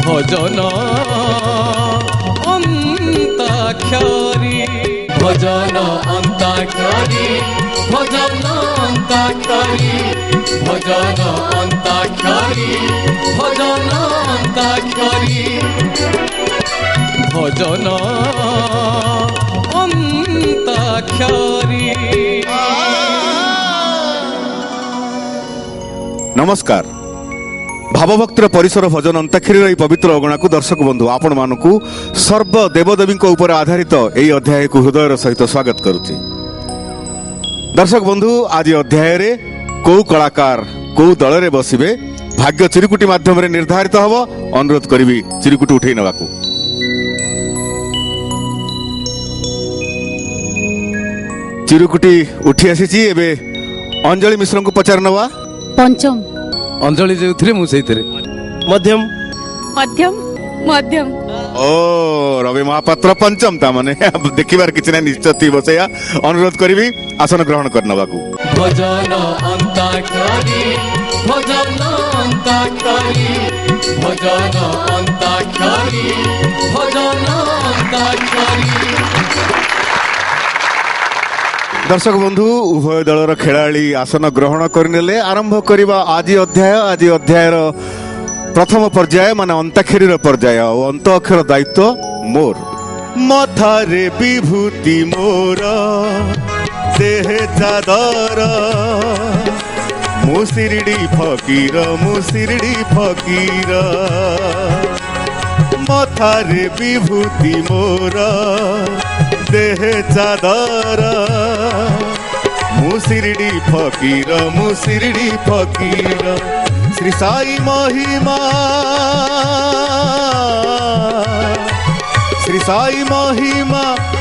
भजन अंताक्षरी भजन अंताक्षरी भजन अंताक्षरी भजन अंताक्षरी भजन अंताक्षरी भजन अंताक्षरी। नमस्कार। भावभक्तिर परिसर भजन अंताक्षरी पवित्र अगणा को दर्शक बंधु आपण मानकु सर्व देवदेवी उपर आधारित यही अध्याय को हृदय सहित स्वागत करुच्ची। दर्शक बंधु आज अध्याय रे कौ कलाकार कौ दल रे बसिबे भाग्य चिरुकुटी माध्यम रे निर्धारित हब। अनुरोध करी चिरुकुटी उठे नवाकू। चिरुकुटी उठी आसी एबे अंजलि मिश्र को पचार नवा। पंचम अंजलि जो थे मुझे मध्यम मध्यम मध्यम ओ रवि महापात्र पंचम ता माने देखिबार किछि ना निश्चित बसैया। अनुरोध करी आसन ग्रहण कर नवाकू। भजन अंताक्षरी भजन अंताक्षरी भजन अंताक्षरी भजन अंताक्षरी। दर्शक बंधु उभय दलर खेलाड़ी आसन ग्रहण करनेले आरंभ करिबा आज अध्यायर प्रथम पर्याय माने अंताक्षरी पर्याय और अंत अक्षर दायित्व मोर। मथारे विभूति मोर देह चादर मुसिरडी फकीर मथारे विभूति मोर देह चादर मुसिरडी फकीर श्री साई महिमा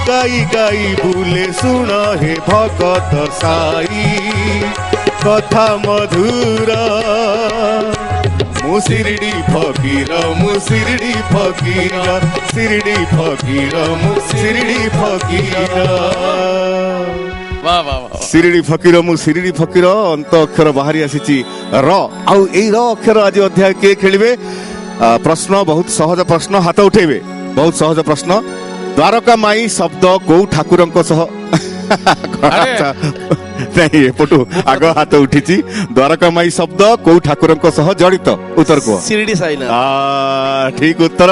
गाई गाई बुले सुन हे भगत साई कथा मधुर मुसिरडी फकीर शिरडी फकीर शिरडी फकीर अंत अक्षर बाहरी आसी र आउ ए र अक्षर आज अध्याय के खेलिबे। प्रश्न बहुत सहज प्रश्न हाथ उठेबे। बहुत सहज प्रश्न। द्वारका माई शब्द को ठाकुरंक सह नहीं एपटू आग हाथ उठी। द्वारका माई शब्द को ठाकुरंक सह जड़ित उत्तर को शिरडी साईनाथ। ठीक उत्तर।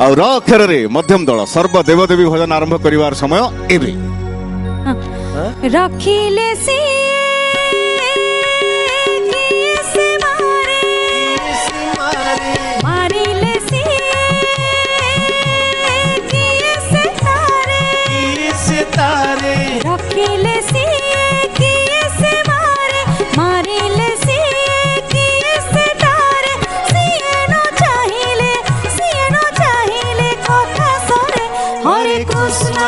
और र अक्षर रे मध्यम दल सर्व देवदेवी भजन आरंभ करिवार समय एबे रखिले से मारिले से तारे रखिले से मारिले से तारे सियनो चाहिले कथा सरे हरे कृष्ण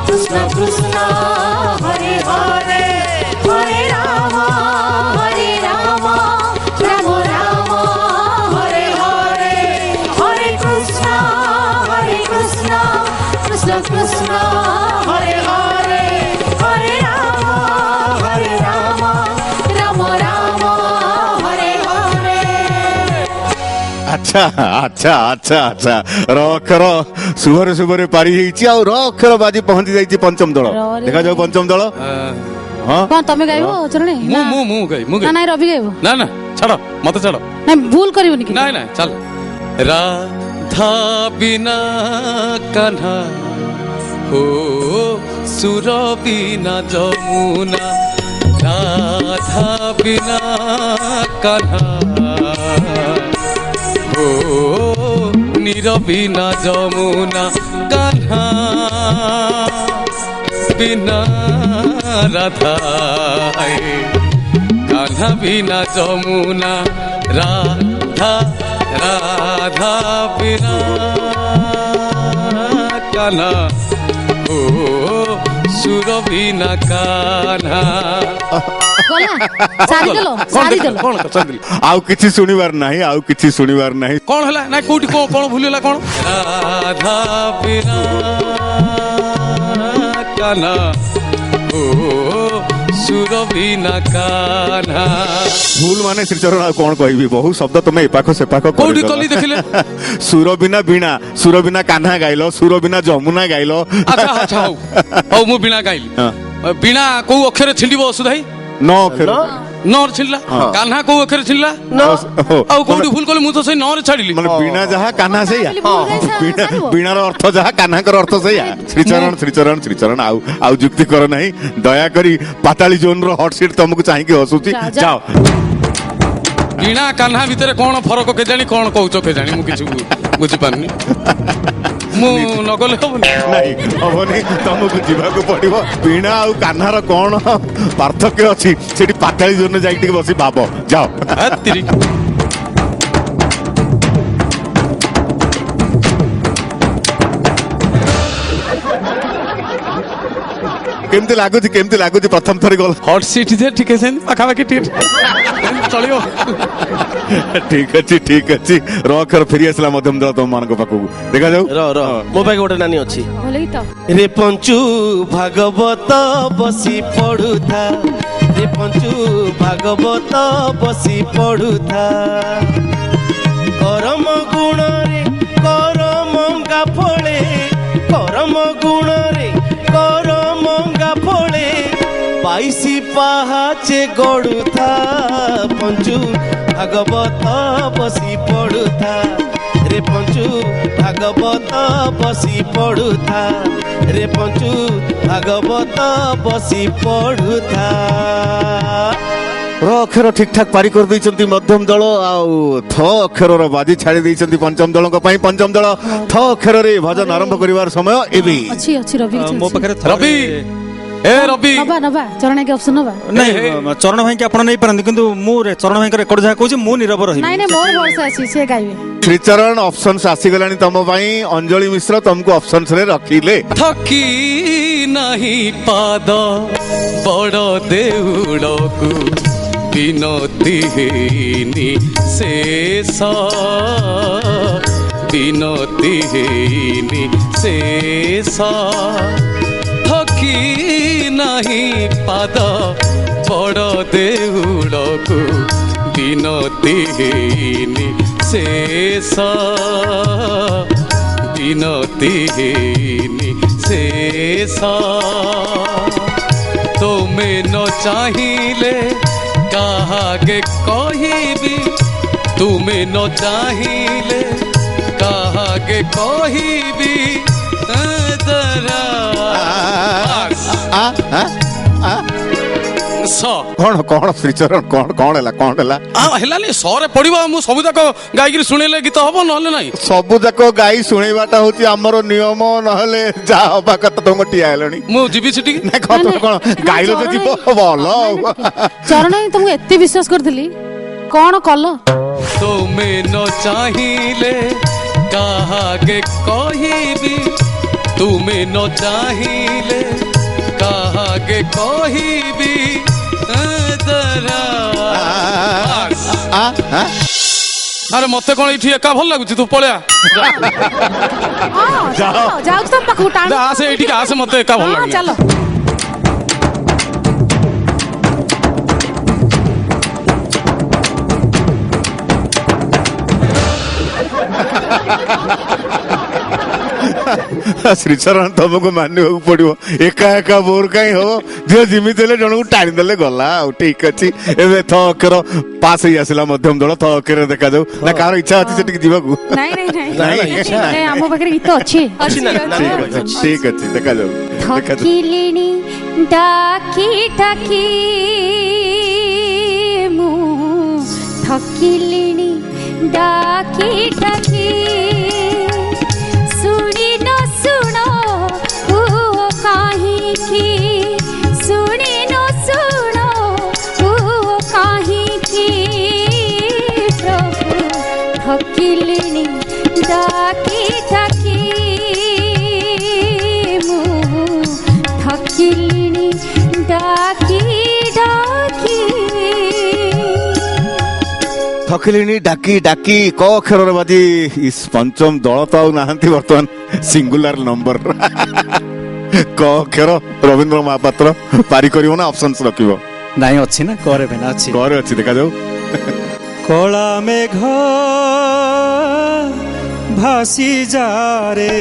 कृष्ण कृष्ण हरे हरे हरे राम राम राम हरे हरे हरे कृष्ण कृष्ण कृष्ण हरे हरे हरे राम राम राम हरे हरे। अच्छा अच्छा अच्छा अच्छा र अक्षर शुभरे पारी आ र अक्षर बाजी पहुंची जाइए पंचम दल। देखा जाओ पंचम दल। हाँ कौन तमे गाइबो चरणे मु गाई ना रवि गाइबो ना छाड़ो मत छाड़ो ना भूल करिवनी कि ना चल। राधा बिना कान्हा हो सुर बिना जमुना राधा बिना कान्हा हो नीर बिना जमुना कान्हा बिना राधा कान्हा बिना जमुना राधा बिना कान्हा हो सुर बिना कान्हा। आउ किछि सुनिबार नाही कोन हला ना कोठी कोन भूलिला कोन राधा बिना कान्हा हो ସୁର ବିନା କାହ୍ନା। ଭୁଲ ମାନେ ଶ୍ରୀଚରଣ ଆଉ କଣ କହିବି, ବହୁ ଶବ୍ଦ ତମେ ଏପାଖ ସେପାଖ କୋଉଠି କରିଦେଲ। କଲି ଦେଖିଲେ? ସୁର ବିନା ବୀଣା, ସୁର ବିନା କାହ୍ନା ଗାଇଲ, ସୁର ବିନା ଯମୁନା ଗାଇଲ। ଆଚ୍ଛା ଆଚ୍ଛା ହଉ ହଉ ମୁଁ ବୀଣା ଗାଇଲି। ହଁ। ବୀଣା କୋଉ ଅକ୍ଷରେ ଛିଣ୍ଡିବ ସୁଧାଇ? ନ ଅକ୍ଷର। ନଅରେ ଛିଣ୍ଡିଲା। କାହ୍ନା କୋଉ ଅକ୍ଷରେ ଛିଣ୍ଡିଲା? ଓହୋ। ଆଉ କୋଉଠି ଭୁଲ କଲି? ମୁଁ ତ ସେଇ ନଅରେ ଛାଡିଲି। ମାନେ ବୀଣା ଯାହା କାହ୍ନା ସେଇଆ। ବୋଲି ଭୁଲ ଗାଇ ସାରିବ। ବୀଣାର ଅର୍ଥ ଯାହା କାହ୍ନାଙ୍କର ଅର୍ଥ ସେଇଆ। ଶ୍ରୀଚରଣ ଶ୍ରୀଚରଣ ଶ୍ରୀଚରଣ ଆଉ ଯୁକ୍ତି କର ନାହିଁ, ଦୟାକରି ପାତାଳି ଜୋନର ହଟ୍ ସିଟ୍ ତମକୁ ଚାହିଁକି ହସୁଛି। ଯା, ଯା। ଯାଅ। ବୀଣା କାହ୍ନା ଭିତରେ କଣ ଫରକ କେଜାଣି, କଣ କହୁଛ କେଜାଣି, ମୁଁ କିଛି ବୁଝିପାରୁନି। ମୁଁ ନଗଲେ ହବନି। ନାଇଁ ହବନି, ତମକୁ ଯିବାକୁ ପଡିବ। ବୀଣା ଆଉ କାହ୍ନାର କଣ ପାର୍ଥକ୍ୟ ଅଛି ସେଠି ପାତାଳି ଜୋନରେ ଯାଇକି ଟିକେ ବସି ଭାବ। ଯାଅ। ହାତିରି। କେମିତି ଲାଗୁଛି ପ୍ରଥମ ଥର ଗଲ? ହଟ୍ ସିଟ୍ ଯେ ଟିକେ ସେମିତି ପାଖାପାଖି ଟିକେ ଚଳିବ। ଠିକ ଅଛି ର ଅକ୍ଷର ଫେରି ଆସିଲା ମଧ୍ୟମ ଦଳ ତମ ମାନଙ୍କ ପାଖକୁ। ଦେଖାଯାଉ। ମୋ ପାଖେ ଗୋଟେ ନାନୀ ଅଛି। ଭଲ ଗୀତ। ରେ ପଞ୍ଚୁ ଭାଗବତ ବସି ପଢୁଥା, ରେ ପଞ୍ଚୁ ଭାଗବତ ବସି ପଢୁଥା। କରମ ଗୁଣରେ କରମଙ୍ଗା ଫଳେ, କରମ ଗୁଣରେ କରମଙ୍ଗା ଫଳେ। ପାଇସି ପାହାଚେ ଗଡୁଥା, ପଞ୍ଚୁ ଭାଗବତ ବସି ପଢୁଥା, ରେ ପଞ୍ଚୁ ଭାଗବତ ବସି ପଢୁଥା, ରେ ପଞ୍ଚୁ ଭାଗବତ ବସି ପଢୁଥା। ର ଅକ୍ଷର ଠିକ ଠାକ ପାରି କରିଦେଇଛନ୍ତି ମଧ୍ୟମ ଦଳ, ଆଉ ଥ ଅକ୍ଷରର ବାଜି ଛାଡି ଦେଇଛନ୍ତି ପଞ୍ଚମ ଦଳଙ୍କ ପାଇଁ। ପଞ୍ଚମ ଦଳ ଥ ଅକ୍ଷରରେ ଭଜନ ଆରମ୍ଭ କରିବାର ସମୟ ଏବେ। ଅଛି ଅଛି ରବି କିଛି ମୋ ଅଛି। ପାଖରେ ରବି ଏ ରବି ନବା ଚରଣ କି ଅପସନ ନବା। ନାଇଁ ଚରଣ ଭାଇକି ଆପଣ ନେଇପାରନ୍ତି, କିନ୍ତୁ ମୁଁ ଚରଣ ଭାଇଙ୍କ ରେକର୍ଡ ଯାହା କହୁଛି ମୁଁ ନିରବ ରହିବି। ନାଇଁ ନାଇଁ ମୋର ଭରସା ଅଛି, ସେ ଗାଇବେ। ଶ୍ରୀଚରଣ ଅପସନ୍ସ ଆସିଗଲାଣି ତମ ପାଇଁ। ଅଞ୍ଜଳି ମିଶ୍ର ତମକୁ ଅପସନ୍ସ ରେ ରଖିଲେ। ଥକି ନାହିଁ ପାଦ ବଡ଼ ଦେଉଳକୁ, ବିନତି ହେଇନି ଶେଷ, ବିନତି ହେଇନି ଶେଷ। ଥକି ନାହିଁ ପାଦ ବଡ଼ ଦେଉଳକୁ, ବିନତି ହେଇନି ଶେଷ, ବିନତି ହେଇନି ଶେଷ। ତୁମେ ନ ଚାହିଁଲେ କାହାକେ କହିବି, ତୁମେ ନ ଚାହିଁଲେ କାହାକେ କହିବି। କଣ ଶ୍ରୀଚରଣ କଣ ହେଲା? ହେଲାନି ସରେ ପଡିବ। ମୁଁ ସବୁ ଯାକ ଗାଇକିରି ଶୁଣେଇଲେ ଗୀତ ହବ, ନହେଲେ ନାଇଁ। ସବୁ ଯାକ ଗାଈ ଶୁଣେଇବାଟା ହଉଛି ଆମର ନିୟମ, ନହେଲେ ଯାହା ହବା କଥା ତମ ଠିଆ ହେଲଣି। ମୁଁ ଯିବି ସେଠିକି। ନାଇଁ କଣ ଗାଇଲ ତ ଯିବ ଭଲ ଆଉ। ଚରଣ ତମକୁ ଏତେ ବିଶ୍ୱାସ କରିଥିଲି, କଣ କଲ? ତୁମେ ନ ଚାହିଁଲେ କାହାକେ କହିବି, ତୁମେ ନ ଚାହିଁଲେ କାହାକେ କହିବି। ଆରେ ମତେ କଣ ଏଇଠି ଏକା ଭଲ ଲାଗୁଛି? ତୁ ପଳେଆ। ଯାଉଛି ତମ ପାଖକୁ ଟାଣ। ଆସେ ଏଇଠିକି ଆସେ, ମତେ ଏକା ଭଲ ଲାଗୁନି। ଚାଲ। ଶ୍ରୀଚରଣ ତମକୁ ମାନିବାକୁ ପଡିବ। ଏକା ଏକା ବୋର କାହିଁ ହବ? ଝିଅ ଯେମିତି ହେଲେ ଜଣକୁ ଟାଣିଦେଲେ ଗଲା ଆଉ। ଠିକ ଅଛି, ଏବେ ଥ ଅକ୍ଷର ପାସ୍ ହେଇ ଆସିଲା ମଧ୍ୟମ ଦଳ। ଥ ଅକ୍ଷରରେ ଦେଖାଯାଉ ନା କାହାର ଇଚ୍ଛା ଅଛି ସେଠିକି ଯିବାକୁ? ନାଇଁ ନାଇଁ। ଆମ ପାଖରେ ଗୀତ ଅଛି। ଠିକ ଅଛି ଦେଖାଯାଉ। ଥକିଲିଣି ଡାକି ଡାକି ମୁଁ, ଥକିଲିଣି ଡାକି ଡାକି। ଶୁଣି ନ ଶୁଣ ହୁଅ କାହିଁକି, ଶୁଣି ନ ଶୁଣ ହୁଅ କାହିଁକି। ପ୍ରଭୁ ଥକିଲିଣି ଡାକି ଡାକି ମୁଁ, ଥକିଲିଣି ଡାକି ଡାକି। ଥକିଲିଣି ଡାକି ଡାକି କ ଅକ୍ଷରର ବାଜି। ପଞ୍ଚମ ଦଳ ତ ଆଉ ନାହାନ୍ତି ବର୍ତ୍ତମାନ, ସିଙ୍ଗୁଲାର ନମ୍ବର। କ ଅକ୍ଷର ରବୀନ୍ଦ୍ର ମହାପାତ୍ର ପାରି କରିବ ନା ଅପସନ୍ସ ରଖିବ? ନାଇଁ ଅଛି ନା କରେ ଭେନା ଅଛି। ଘରେ ଅଛି ଦେଖାଯାଉ। କଳା ମେଘ ଭାସି ଯାରେ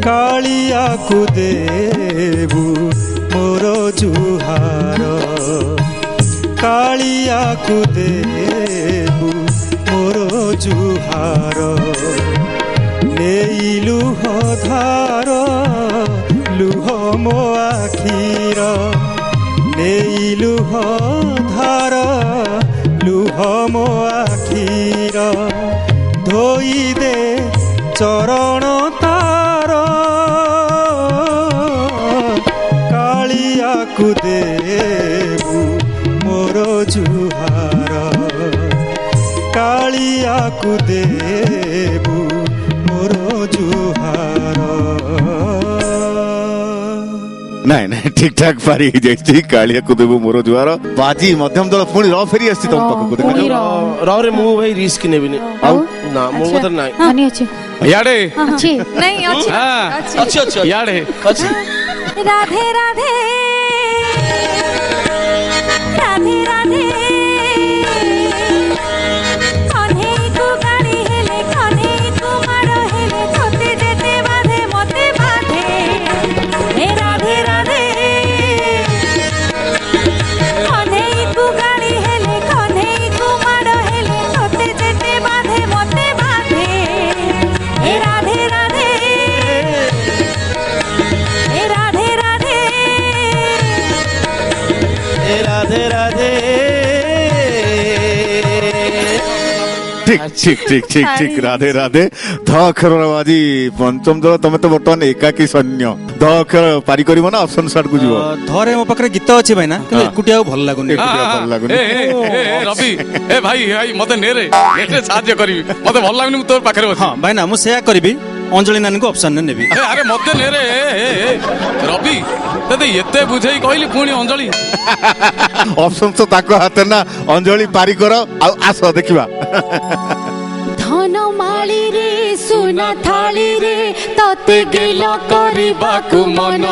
କାଳିଆକୁ ଦେବୁ ମୋର ଜୁହାର, କାଳିଆକୁ ଦେବୁ ମୋର ଜୁହାର। ନେଇ ଲୁହ ଧାର ଲୁହ ମୋ ଆଖିର, ନେଇ ଲୁହ ଧାର ଲୁହ ମୋ ଆଖିର। ଧୋଇ ଦେ ଚରଣ ତାର, କାଳିଆକୁ ଦେବୁ ମୋର ଜୁହାର, କାଳିଆକୁ ଦେବୁ ମୋର ଜୁହାର। ନାଇଁ ନାଇଁ ଠିକ ଠାକ ପାରି ହେଇଯାଇଛି। କାଳିଆକୁ ଦେବୁ ମୋର ଜୁହାର। ବାଜି ମଧ୍ୟମ ଦଳ ପୁଣି ର ଫେରି ଆସିଛି ତମ ପାଖକୁ ପୁଣି ଦେଖାଯାଉ। ରରେ ମୁଁ ଭାଇ ରିସ୍କ ନେବିନି। ଆଉ ନା ମୋ କଥାରେ ନାହିଁ। ହାନି ଅଛି ଇଆଡେ ଅଛି ନାଇଁ ଅଛି ହଁ ଅଛି ଅଛି ଅଛି ଇଆଡେ ଅଛି। ରାଧେ ରାଧେ ରାଧେ ରାଧେ କହ୍ନେଇକୁ ଗାଳି ହେଲେ କହ୍ନେଇକୁ ମାଡ଼ ହେଲେ ତୋତେ ଯେତେ ବାଧେ ମତେ ବାଧେ। ହେ ରାଧେ ରାଧେ କହ୍ନେଇକୁ ଗାଳି ହେଲେ କହ୍ନେଇକୁ ମାଡ଼ ହେଲେ ତୋତେ ଯେତେ ବାଧେ ମତେ ବାଧେ। ହେ ରାଧେ ରାଧେ ହେ ରାଧେ ରାଧେ ଏ ରାଧେ ରାଧେ। ঠিক ঠিক ঠিক ঠিক ঠিক রাধে রাধে। ধ অক্ষর বাজি পঞ্চম দল তমে তো বর্তমান একাকী সৈন্য। ধ অক্ষর পারি করিব না অপশন সার্ট কু ଯିବ? ଧରେ ମୋ ପାଖରେ ଗୀତ ଅଛି ଭାଇନା, କିନ୍ତୁ ଏକୁଟିଆ ଆଉ ଭଲ ଲାଗୁନି। ଏକୁଟିଆ ଭଲ ଲାଗୁନି। ରବି ଏ ଭାଇ ଭାଇ ମତେ ନେରେ ନେରେ ସାହାଯ୍ୟ କରିବି। ମତେ ଭଲ ଲାଗୁନି ମୁଁ ତୋର ପାଖରେ ଅଛି। ହଁ ଭାଇନା ମୁଁ ସେୟା କରିବି, ଅଞ୍ଜଳି ନାନୀଙ୍କୁ ଅପସନରେ ନେବି। ଆରେ ମତେ ନେରେ ରବି ତତେ ଏତେ ବୁଝେଇ କହିଲି ପୁଣି ଅଞ୍ଜଳି। ଅପସନ ତ ତାଙ୍କ ହାତରେ ନା। ଅଞ୍ଜଳି ପାରି କର ଆଉ ଆସ ଦେଖିବା। ଧନ ମାଳିରେ ସୁନା ଥାଳିରେ ତତେ ଗେଲ କରିବାକୁ ମନ,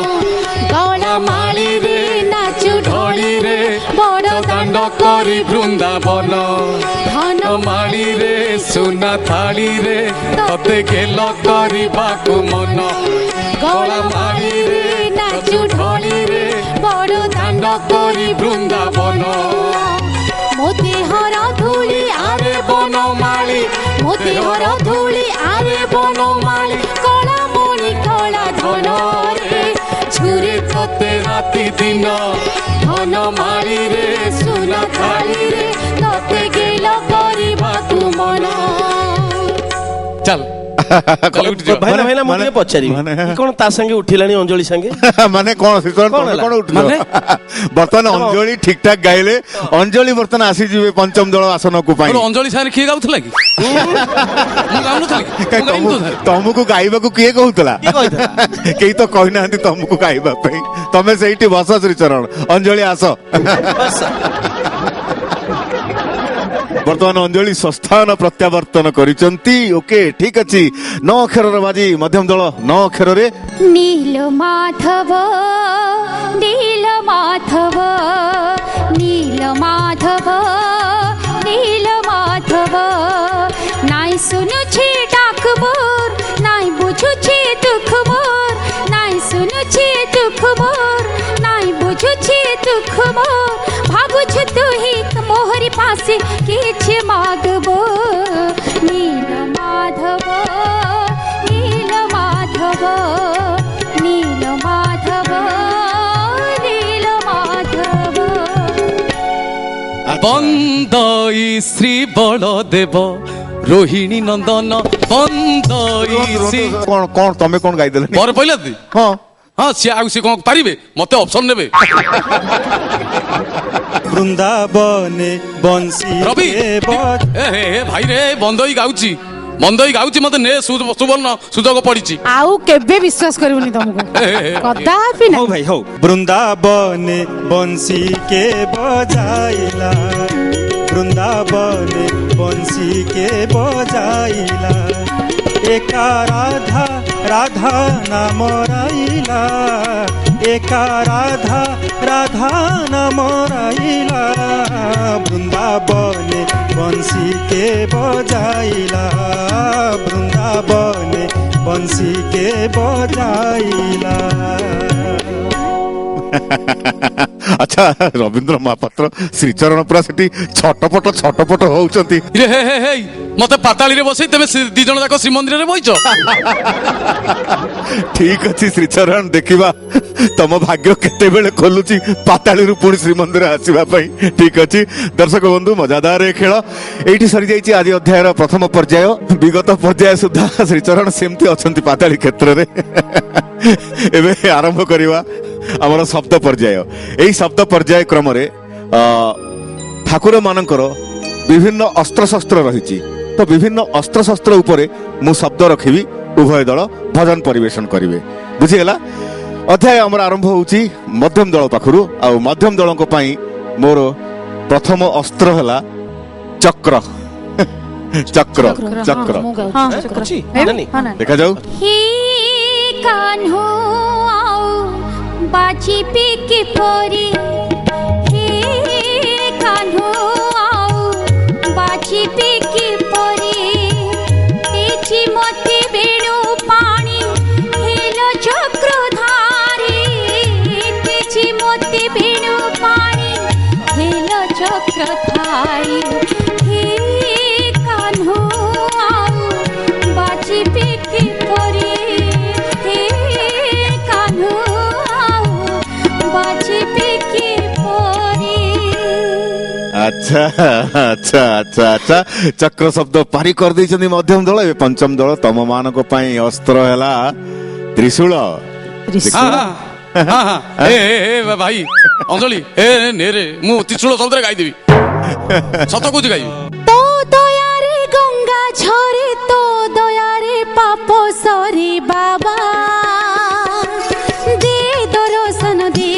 ଗଳା ମାଳିରେ ନାଚୁ ଢଳିରେ ବଡ଼ ଦାଣ୍ଡ କରି ବୃନ୍ଦାବନ। ଧନ ମାଳିରେ ସୁନା ଥାଳିରେ ତତେ ଗେଲ କରିବାକୁ ମନ, ଗଳା ମାଳିରେ ନାଚୁ ଢଳିରେ ବଡ଼ ଦାଣ୍ଡ କରି ବୃନ୍ଦାବନ। ମୋ ଦେହର ଧୂଳି ଆରେ ବନମାଳି, ମୋ ଦେହର ଧୂଳି ଆରେ ବନମାଳି। କଳା ମଣି କଳା ଧନରେ ଝୁରେ ତତେ ରାତି ଦିନ, ଧନ ମାଳିରେ ସୁନା ଥାଳିରେ ତତେ ଗେଲ କରିବାକୁ ମନ। ଚାଲ ଭାଇନା ଭାଇନା ମୁଁ ଟିକେ ପଚାରିବି କି କଣ ତା ସାଙ୍ଗେ ଉଠିଲାଣି ଅଞ୍ଜଳି ସାଙ୍ଗେ? ମାନେ କଣ ଶ୍ରୀଚରଣ ତମେ ହେଲା? କଣ ଉଠୁଛ? ମାନେ? ବର୍ତ୍ତମାନ ଅଞ୍ଜଳି ଠିକ ଠାକ ଗାଇଲେ। ଅଞ୍ଜଳି ବର୍ତ୍ତମାନ ଆସିଯିବେ ପଞ୍ଚମ ଦଳ ଆସନକୁ ପାଇଁ। ଅଞ୍ଜଳି ସାଙ୍ଗରେ କିଏ ଗାଉଥିଲା କି? ମୁଁ ଗାଉନଥିଲି କି? ମୁଁ ଗାଇନି ତୋ ସାଙ୍ଗରେ? ତମକୁ ଗାଇବାକୁ କିଏ କହୁଥିଲା? କିଏ କହିଥିଲା? କେହି ତ କହିନାହାନ୍ତି ତମକୁ ଗାଇବା ପାଇଁ। ତମେ ସେଇଠି ବସ ଶ୍ରୀଚରଣ। ଅଞ୍ଜଳି ଆସ। ବର୍ତ୍ତମାନ ଅଞ୍ଜଳି ସ୍ୱସ୍ଥାନ ପ୍ରତ୍ୟାବର୍ତ୍ତନ କରିଛନ୍ତି। ଓକେ ଠିକ ଅଛି। 9 ଅକ୍ଷରର ବାଜି ମଧ୍ୟମ ଦଳ 9 ଅକ୍ଷରରେ নীল মাধব নীল মাধব নীল মাধব নীল মাধব। নাই শুনুছি ডাক মোর, নাই বুঝুছি দুঃখ মোর, নাই শুনুছি দুঃখ মোর, নাই বুঝুছি দুঃখ মোর। ভাবুছি তুই মোহরি পাশে কিছু মাগবো। নীল মাধব নীল মাধব নীল মাধব নীল মাধব। বন্দই শ্রী বলদেব ରୋହିଣୀ ନନ୍ଦନ ବନ୍ଦଇ ଶ୍ରୀ। କଣ କଣ ତମେ କଣ ଗାଇଦେଲେ? ପରେ ପଇଲା ତି ହଁ ହଁ ସିଏ ଆଉ ସିଏ କଣ ପାରିବେ? ମତେ ଅପସନ ନେବେ। ବୃନ୍ଦାବନେ ବଂଶୀ ରବି ଭାଇ ରେ ବନ୍ଦଇ ଗାଉଛି ମନ୍ଦଇ ଗାଉଛି ମତେ ନେ ସୁବର୍ଣ୍ଣ ସୁଯୋଗ ପଡିଛି। ଆଉ କେବେ ବିଶ୍ୱାସ କରିବୁନି ତମକୁ କଦାପି ହଉ ନା। ଭାଇ ହଉ। ବୃନ୍ଦାବନେ ବଂଶୀ କେ ବଜାଇଲା, ବୃନ୍ଦାବନେ ବଂଶୀ କେ ବଜାଇଲା। একা রাধা রাধা নাম রাইলা, एका राधा राधा नाम राइला वृंदावने बंसी के बजाइला वृंदावने बंसी के बजाइला। अच्छा रवींद्र महापात्र श्रीचरण पुरा सेठी छटपट होउचंती। रे हे हे हे मते पाताली रे बसई तमे दी जण जाक श्रीमंदिर रे बइचो। ठीक अछि श्रीचरण देखिबा तम भाग्य केते बेले खोलुची पाताली रु पुणी श्रीमंदिर आसीबा पई। ठीक अछि दर्शक बंधु मजादार ए खेल एठी सरी जाईची आज अध्याय रो प्रथम पर्याय। विगत पर्याय सुद्धा श्रीचरण सेमती अछंती पाताली क्षेत्र रे। एबे आरंभ करिवा ଆମର ଶବ୍ଦ ପର୍ଯ୍ୟାୟ। ଏହି ଶବ୍ଦ ପର୍ଯ୍ୟାୟ କ୍ରମରେ ଠାକୁର ମାନଙ୍କର ବିଭିନ୍ନ ଅସ୍ତ୍ରଶସ୍ତ୍ର ରହିଛି। ତ ବିଭିନ୍ନ ଅସ୍ତ୍ରଶସ୍ତ୍ର ଉପରେ ମୁଁ ଶବ୍ଦ ରଖିବି, ଉଭୟ ଦଳ ଭଜନ ପରିବେଷଣ କରିବେ। ବୁଝିଗଲା? ଅଧ୍ୟାୟ ଆମର ଆରମ୍ଭ ହେଉଛି ମଧ୍ୟମ ଦଳ ପାଖରୁ। ଆଉ ମଧ୍ୟମ ଦଳଙ୍କ ପାଇଁ ମୋର ପ୍ରଥମ ଅସ୍ତ୍ର ହେଲା ଚକ୍ର। ଚକ୍ର ଚକ୍ର ଅଛି ନାନୀ ଦେଖାଯାଉ। हे कान्हो आओ बाजी पे के परी हे कान्हो आओ बाजी पे के परी तेजी मते बेणु पानी हेलो चक्रधारी तेजी मते बेणु पानी हेलो चक्रधारी हे कान्हो आओ बाजी पे के परी अच्छा अच्छा अच्छा अच्छा चक्र शब्द पारी कर दैछन्ती मध्यम दल। ए पंचम दल तम मानक पई अस्त्र हैला त्रिशूल। हां हां हां ए ए भाई अंजलि ए ने रे मु त्रिशूल शब्द रे गाई देबी। सत कुछ गाई तो दया रे गंगा झरे तो दया रे पाप सरी बाबा दे दर्शन दे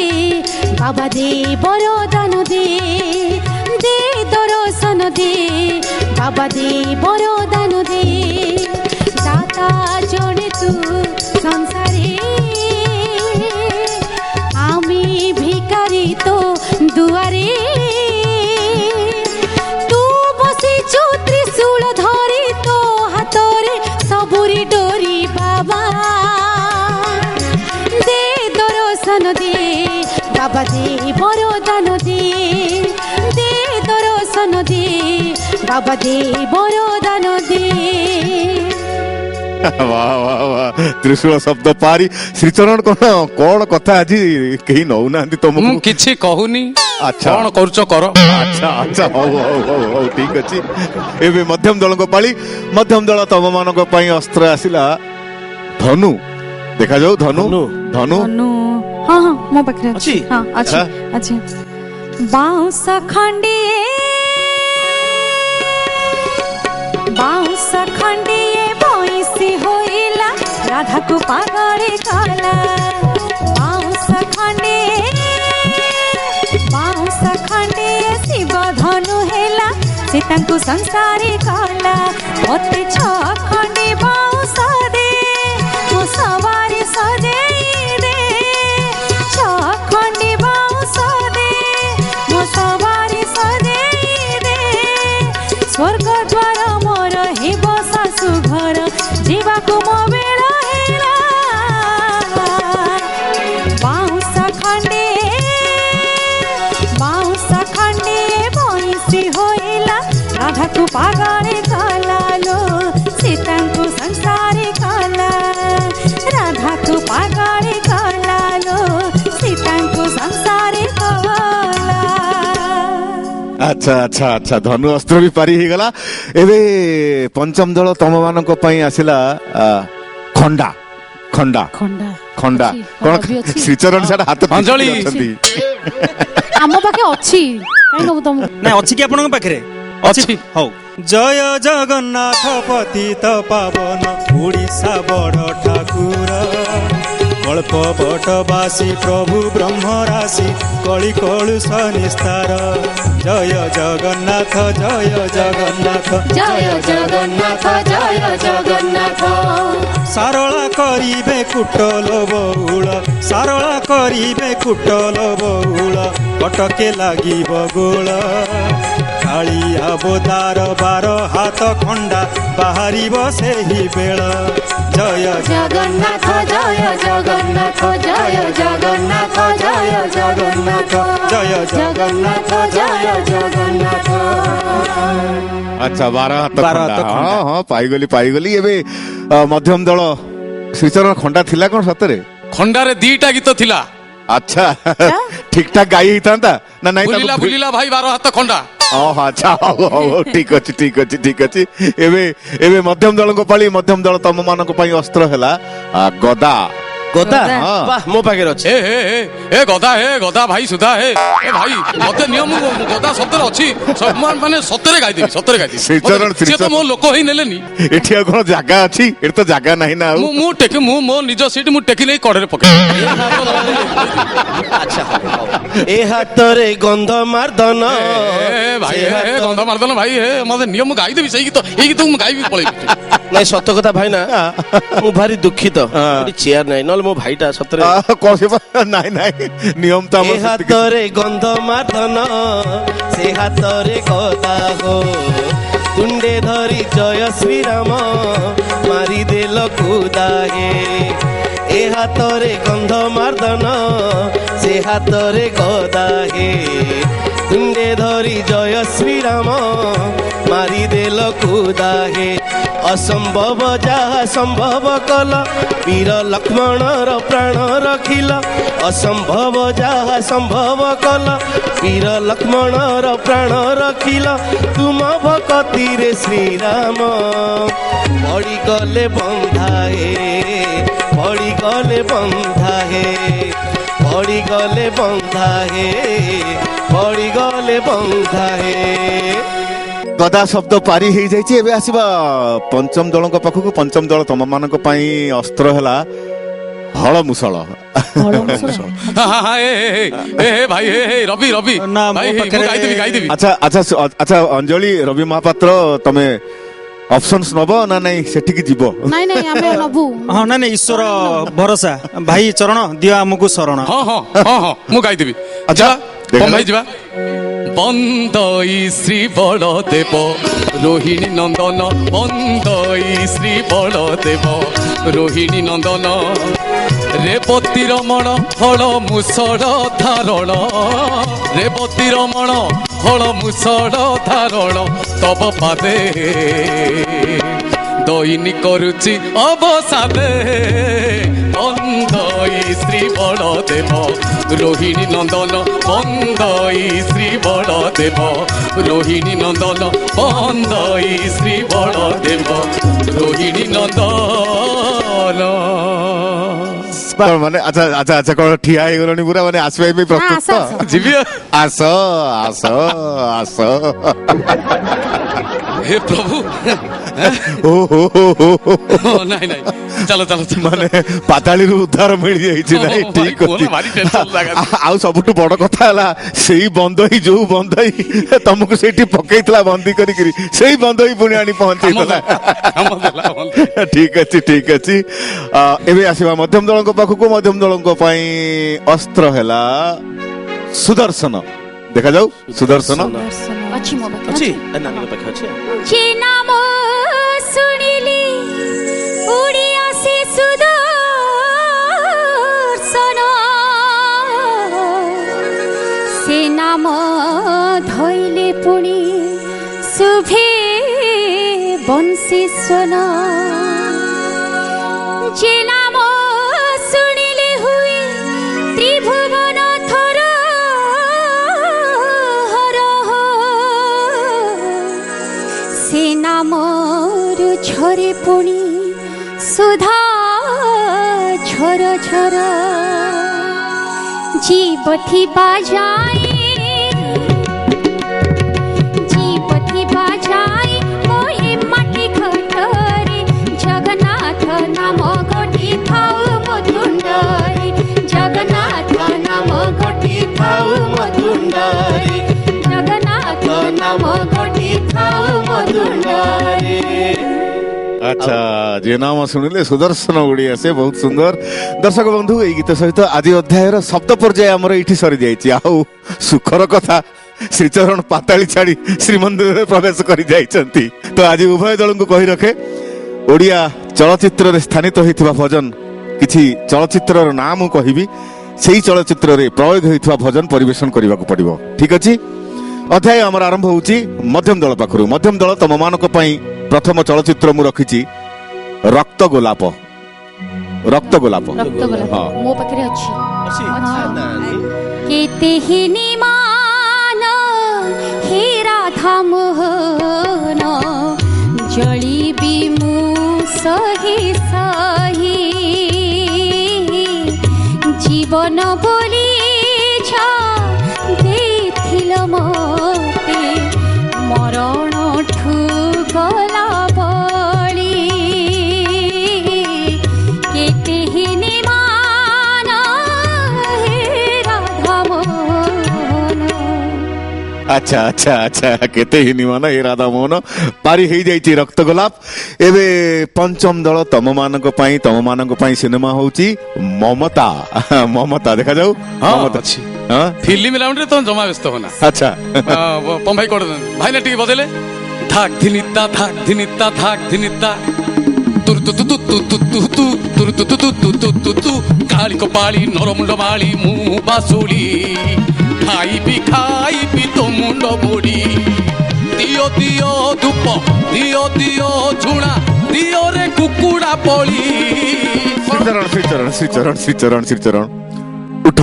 बाबा दे बरदान दे दे दर्शन दे बाबा दे बरदान दे दाता जड़े तू संसारे आमी भिकारी तो दुआरे तू बसी जो त्रिशूल धरी तो हाथरे सबुरी डोरी बाबा दे दर्शन दे बाबा दे बरदान दे दे दर्शन दे बाबा दे बरदान दे। वाह वाह वाह त्रिशूल शब्द पारी श्रीचरण कौन कथा आज कहीं नौ ना तुमको मु किछि कहूनी। अच्छा कौन करूचो करो। अच्छा अच्छा हो ठीक अछि। एबे मध्यम दल को पाली। मध्यम दल तम मानक पई अस्त्र आसिला धनु। देखा जाऊ धनु धनु धनु हाँ हाँ मो पाखरे अछि? अछि हाँ अछि अछि बाउंस खंडिए भैंसी होइला राधा को पागल कला बाउंस खंडिए शिव धनु हेला से तांको संसारे कला मते छ खंडी बाउंस दे मो सवारी सजेई दे छ खंडी बाउंस दे मो सवारी सजेई दे स्वर्ग द्वार मोर हेब सासु घर जीवाको मो बेला हेला बाउंस खंडे भैंसी होइला राधा को पागल कला लो सीता को संसारे कला राधा को पागल कला लो सीता को संसारे कला। अच्छा अच्छा अच्छा धनु अस्त्र भी पारी ही गला। एबे पंचम दल तम मानक पई आसिला खंडा खंडा खंडा खंडा अछि, कोन खंडा भी अछि। श्रीचरण साडा हाथ अंजलि। आम पाखे अछि काई नबु तुम ना अछि कि आपनक पाखरे अछि। हौ जय जगन्नाथ पतित पावन ओडिशा बड़ ठाकुर কল্প বটবাসী প্রভু ব্রহ্ম রাশি কলি কলুষ নিস্তার জয় জগন্নাথ জয় জগন্নাথ জয় জগন্নাথ জয় জগন্নাথ সারলা করিবে কুটল বউল সারলা করিবে কুটল বউল কটকে লাগিব গোল কাଳି অবতার 12 হাত খଣ୍ଡা বাহারিব ସେହି বেଳ জয় জগন্নাথ জয় জগন্নাথ জয় জগন্নাথ জয় জগন্নাথ জয় জগন্নাথ জয় জগন্নাথ আচ্ছা 12 হাত 12 হাତ ଖଣ୍ଡା। ଖଣ୍ଡା। ହଁ ପାଇଗଲି ଏବେ ମଧ୍ୟମ ଦଳ ଶ୍ରୀଚରଣ ଖଣ୍ଡା ଥିଲା କଣ ସତରେ ଖଣ୍ଡାରେ ଦିଟା ଗୀତ ଥିଲା। ଆଚ୍ଛା ଠିକ ଠାକ ଗାଇ ହେଇଥାନ୍ତା ନା ନାଇଁ ତାକୁ ବୁଲିଲା ବୁଲିଲା ଭାଇ 12 ହାତ ଖଣ୍ଡା। ଓହୋ ଆଚ୍ଛା ହଉ ଠିକ ଅଛି ଏବେ ମଧ୍ୟମ ଦଳଙ୍କ ପାଳି ମଧ୍ୟମ ଦଳ ତମ ମାନଙ୍କ ପାଇଁ ଅସ୍ତ୍ର ହେଲା ଗଦା ଗଦା ହଁ। ବାহ ମୋ ପାଖରେ ଅଛି। ଏ ଗଦା ଭାଇ ସୁଧା ଏ ଭାଇ ମତେ ନିୟମ ଗଦା ସତରେ ଅଛି ମାନେ ସତରେ ଗାଇଦେବି ଶ୍ରୀଚରଣ, ସିଏ ତ ମୋ ଲୋକ ହେଇ ନେଲେନି। ଏଠି ଆଉ କଣ ଜାଗା ଅଛି ଏଠି ତ ଜାଗା ନାହିଁ ନା ଆଉ ମୁଁ ମୋ ନିଜ ସିଟ୍ ମୁଁ ଟେକି ନେଇ କଡରେ ପକେଇ ଆଚ୍ଛା ଏ ହାତରେ ଗନ୍ଧ ମାର୍ଦନ ଭାଇ ସେ ହାତ- ଗନ୍ଧ ମାର୍ଦନ ଭାଇ ମତେ ନିୟମ ଗାଇଦେବି ସେଇ ଗୀତ ଏଇ ଗୀତ ମୁଁ ଗାଇବି ପଳେଇବି। ନାଇଁ ସତ କଥା ଭାଇ ନା ମୁଁ ଭାରି ଦୁଃଖିତ ଗୋଟେ ଚେୟାର ନାହିଁ ନହେଲେ ମୋ ଭାଇଟା ସତରେ ନାଇଁ ନିୟମ ତ ଏ ଆମର ସେତିକି। ହାତରେ ଗନ୍ଧ ମାର୍ଦନ ସେ ହାତରେ ଗଦା ହୋ ତୁଣ୍ଡେ ଧରି ଜୟ ଶ୍ରୀରାମ ମାରିଦେଲ କୁଦା ହେ ଏ ହାତରେ ଗନ୍ଧ ମାର୍ଦନ ସେ ହାତରେ ଗଦା ହେ ତୁଣ୍ଡେ ଧରି ଜୟ ଶ୍ରୀରାମ ମାରିଦେଲ କୁଦା ହେ ଅସମ୍ଭବ ଯାହା ସମ୍ଭବ କଲ ବୀର ଲକ୍ଷ୍ମଣର ପ୍ରାଣ ରଖିଲ ଅସମ୍ଭବ ଯାହା ସମ୍ଭବ କଲ ବୀର ଲକ୍ଷ୍ମଣର ପ୍ରାଣ ରଖିଲ ତୁମ ଭକତିରେ ଶ୍ରୀରାମ ପଡ଼ିଗଲେ ବନ୍ଧା ହେ ପଡ଼ିଗଲେ ବନ୍ଧା ହେ ପଡ଼ିଗଲେ ବନ୍ଧା ହେ ପଡ଼ିଗଲେ ବନ୍ଧା ହେ ଗଦା ଶବ୍ଦ ପାରି ହେଇଯାଇଛି ଏବେ ଆସିବା ପଞ୍ଚମ ଦଳଙ୍କ ପାଖକୁ ପଞ୍ଚମ ଦଳ ତମ ମାନଙ୍କ ପାଇଁ ଅସ୍ତ୍ର ହେଲା ହଳ ମୁସଳ ଭାଇ ରବି ନା, ମୋ ଭାଇ ମୁଁ ପାଖରେ- ଗାଇଦେବି ଆଚ୍ଛା ଅଞ୍ଜଳି ରବି ମହାପାତ୍ର ତମେ ଅପସନ୍ସ ନବ ନା ନାଇଁ ସେଠିକି ଯିବ ନାଇଁ ନାଇଁ ଆମେ ନବୁ ହଁ ନାଇଁ ଈଶ୍ୱର ଭରସା ଭାଇ ଚରଣ ଦିଅ ଆମକୁ ଶରଣ ହଁ ମୁଁ ଗାଇଦେବି। ଆଚ୍ଛା, ଯିବା ଦେଖା ଭାଇ ଯିବା। ବନ୍ଦଇ ଶ୍ରୀ ବଳଦେବ ରୋହିଣୀ ନନ୍ଦନ ବନ୍ଦଇ ଶ୍ରୀ ବଳଦେବ ରୋହିଣୀ ନନ୍ଦନ ରେବତୀ ରମଣ ହଳ ମୁସଳ ଧାରଣ ରେବତୀ ରମଣ ହଳ ମୁସଳ ଧାରଣ ତବ ପାଦେ ଦଇନି କରୁଛି ଅବସାଦେ ବନ୍ଦଇ ଶ୍ରୀ ବଳଦେବ ରୋହିଣୀ ନନ୍ଦନ ବନ୍ଦଇ ଶ୍ରୀ ବଳଦେବ ରୋହିଣୀ ନନ୍ଦନ ବନ୍ଦଇ ଶ୍ରୀ ବଳଦେବ ରୋହିଣୀ ନନ୍ଦନ ମାନେ ଆଚ୍ଛା କଣ ଠିଆ ହେଇଗଲଣି ପୁରା ମାନେ ଆସିବା ପାଇଁ ପ୍ରସ୍ତୁତ ଆସ, ଆସ। ଯିବି ଆସ ଆସ ହେ ପ୍ରଭୁ ନାଇଁ ଚାଲ ମାନେ ପାତାଳିରୁ ଉଦ୍ଧାର ମିଳିଯାଇଛି ନାଇଁ ହଁ, ଠିକ ଭାଇ, ଅଛି ଭାରି tension ଲାଗା। ଆଉ ସବୁଠୁ ବଡ କଥା ହେଲା ସେଇ ବନ୍ଧଇ ଯୋଉ ବନ୍ଧଇ ତମକୁ ସେଇଠି ପକେଇଥିଲା ବନ୍ଦୀ କରିକିରି ସେଇ ବନ୍ଧଇ ପୁଣି ଆଣି ପହଞ୍ଚେଇଥିଲା ଠିକ ଅଛି ଏବେ ଆସିବା ମଧ୍ୟମ ଦଳଙ୍କ ପାଖକୁ ମଧ୍ୟମ ଦଳଙ୍କ ପାଇଁ ଅସ୍ତ୍ର ହେଲା ସୁଦର୍ଶନ ଦେଖାଯାଉ ସୁଦର୍ଶନ ଅଛି ମୋ ପାଖରେ ଅଛି ନାନୀଙ୍କ ପାଖେ ଅଛି যে নাম শুনিলি উড়ি আসে সুদর্শন সে নাম ধইলে পুনি শুভে বংশী সোন যে নাম শুনিলে হুই ত্রিভুবন থর হর সে নামর ঝরে পুনি সুধা ঝর ঝর জীবথি বাজাই মোহে মাটি খটরে জগন্নাথ নাম গঠি থাও মুতুণ্ড ଘଟିଥାଉ ମଧୁଣ୍ଡରେ ଜଗନ୍ନାଥ ନାମ ଘଟିଥାଉ ମଧୁଣ୍ଡରେ। আচ্ছা যে নাম শুনিলে সুদর্শন ওড়িয়া সে বহুত সুন্দর। দর্শক বন্ধু এই গীত সহিত আদি অধ্যায়ের শব্দ পর্যায়ে আমার এইটি সরি যাইছি। আউ সুখর কথা শ্রীচরণ পাতাଳି ছাড়ি শ্রীমন্দিরে প্রবেশ করে যাইছন্তি। তো আজি উভয় দলଙ୍କୁ কহি রখে ওড়িয়া চলচ্চিত্ରରେ স্থানিত হইଥିବା ভজন কিছু চলচ্চিত্রর নাম মু কহিবি, সেই চলচ্চিত্রে প্রয়োগ হইଥିବା ভজন পরিবেশন করিবাকু পড়িব। ঠিক আছে, অধ্যায় আমার আরম্ভ হচ্ছে মধ্যম দল পাখরু। মধ্যম দল তমମାନଙ୍କ ପାଇଁ প্রথম চলচ্চিত্র মু রখিছি রক্ত গোলাপ। রক্ত গোলাপ ରକ୍ତଗୋଲାପ ହଁ। ମୋ ପାଖରେ ଅଛି। କେତେ ହି ନିମାନ ହେ ରାଧା ମୋହନ ଜଳିବି ମୁଁ ସହି ସହି ଜୀବନ ବୋଲି ଦେଇଥିଲ ମୋତେ ମରଣଠୁ ଗଲା ବଳି କେତେ ହି ନିମାନ ହେ ରାଧା ମୋହନ। আচ্ছা আচ্ছা আচ্ছা কেতে হিনিমান এ রাধা মোহন পারি হয়ে যাইছি রক্ত গোলাপ। এবে পঞ্চম দল তমମାନଙ୍କ ପାଇଁ সিনেমা হଉଛି মমতা। মমতা দেখা যাও মমতা ଅଛି হ্যাঁ ফিল্ম রাউন্ডরে তুমি জমা ব্যস্ত হো না। আচ্ছা পম্ভাই করে দেন ভাই না টিকে বদলে ধাক ধিনিতা ধাক ধিনিতা ধাক ধিনিতা তুর তু তু তু তু তু তু তু তুর তু তু তু তু তু তু তু কালি কপালি নরমুন্ড মালি মু বাসুলি খাইবি তো মুন্ড মুড়ি দিও দিও ধূপ দিও দিও ঝুଣା দিও রে কুকুড়া পড়ি। শ্রীচরণ শ্রীচরণ শ্রীচরণ শ্রীচরণ শ্রীচরণ উঠ